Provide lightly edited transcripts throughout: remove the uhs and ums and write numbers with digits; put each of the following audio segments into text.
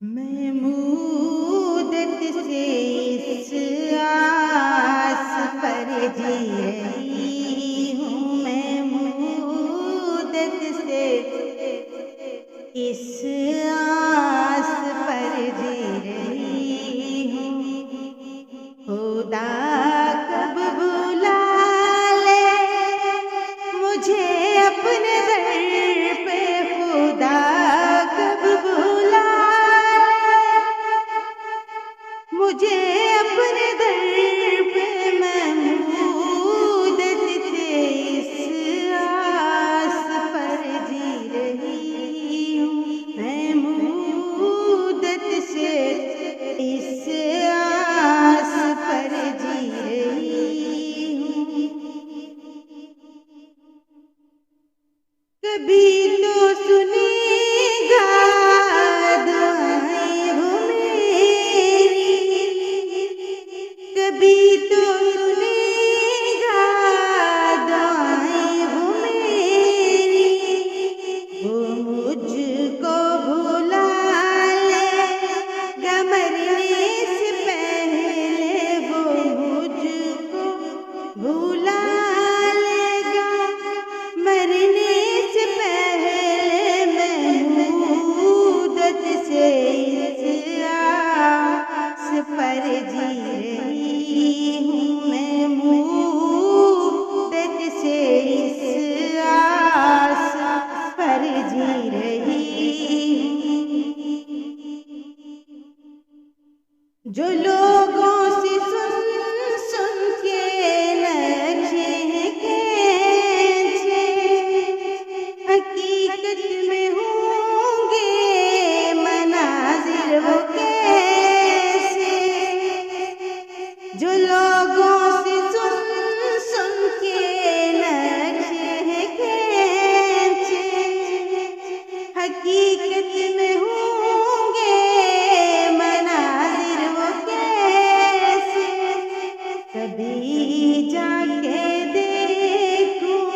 मैं मुद्दत से इस आस पर जी रही हूँ। मैं मुद्दत से इस आस पर जी रही हूँ। खुदा कब बुला ले मुझे अपने दर पे, खुदा कब बुला मुझे अपने दर पे। मैं मुद्दत से इस आस पर जी रही हूँ। मैं मुद्दत से इस आस पर जी रही हूँ। कभी तो सुनेगा दुआएं वो मेरी, कभी तो सुनेगा दुआएं वो मेरी। वो मुझको भुला लेगा मरने से पहले, वो मुझको भुला लेगा मरने से पहले। मैं मुद्दत से इस आस पर जी रही हूँ। मैं मुद्दत से इस आस पर जी रही हूँ। जो लोगों से सुन सुन के नक्शे खींचे, हकीकत में होंगे मनाजिर वो कैसे। जो लोगों से सुन सुन के नक्शे खींचे, हकीकत में होंगे मनाजिर वो कैसे। कभी जाके देखूं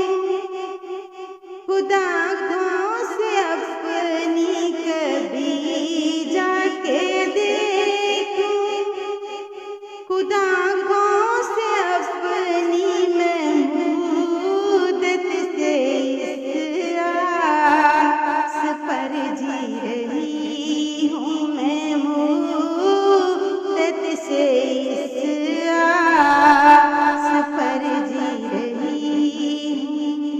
खुदा आँखों से अपनी, कभी जाके देखूं खुदा आँखों से अपनी। मैं मुद्दत से इस आस पर जी रही हूँ। मैं मुद्दत से इस आस पर जी रही हूँ।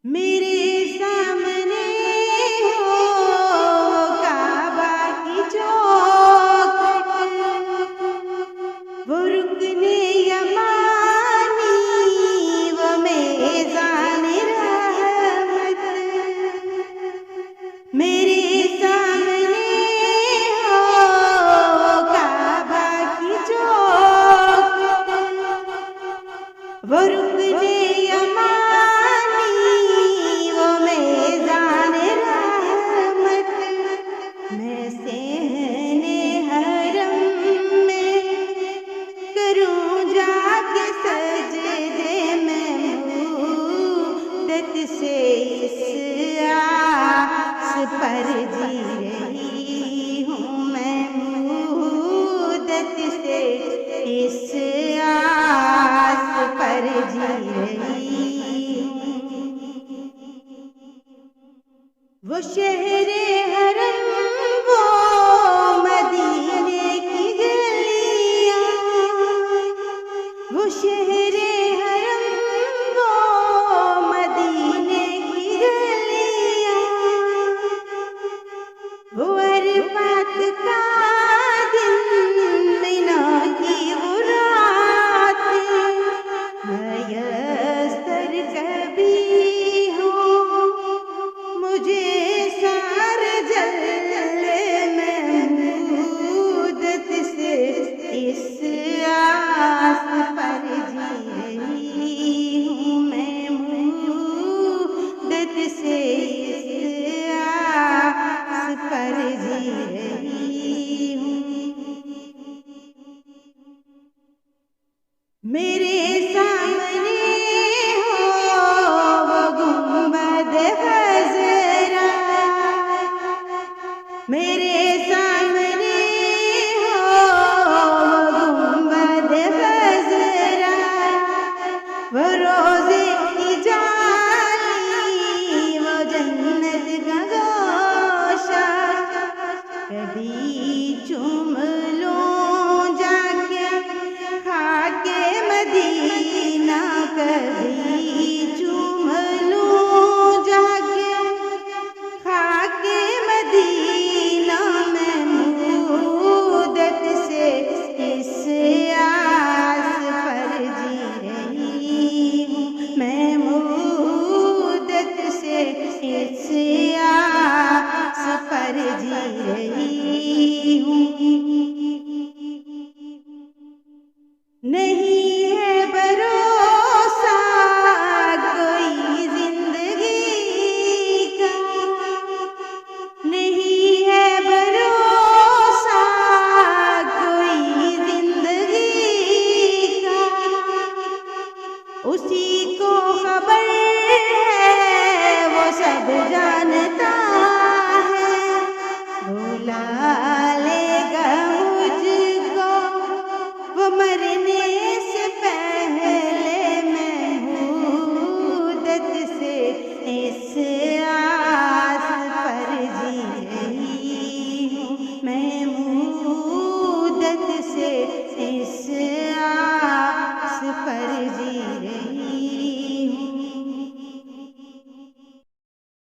मेरे सामने हो काबा की चौखट, वो रुकने यमानी, वो मेज़ाने रहमत। मेरे सामने हो काबा की चौखट, वो रुकने यमानी, वो मेज़ाने रहमत। मैं सहने हरम में करूं जाके सजदे। मैं मुद्दत से इस आस पर जी रही हूँ। मैं मुद्दत से इस आस पर जी रही हूँ। वो शहरे हरम, वो मदीने की गलियाँ, वो शहरे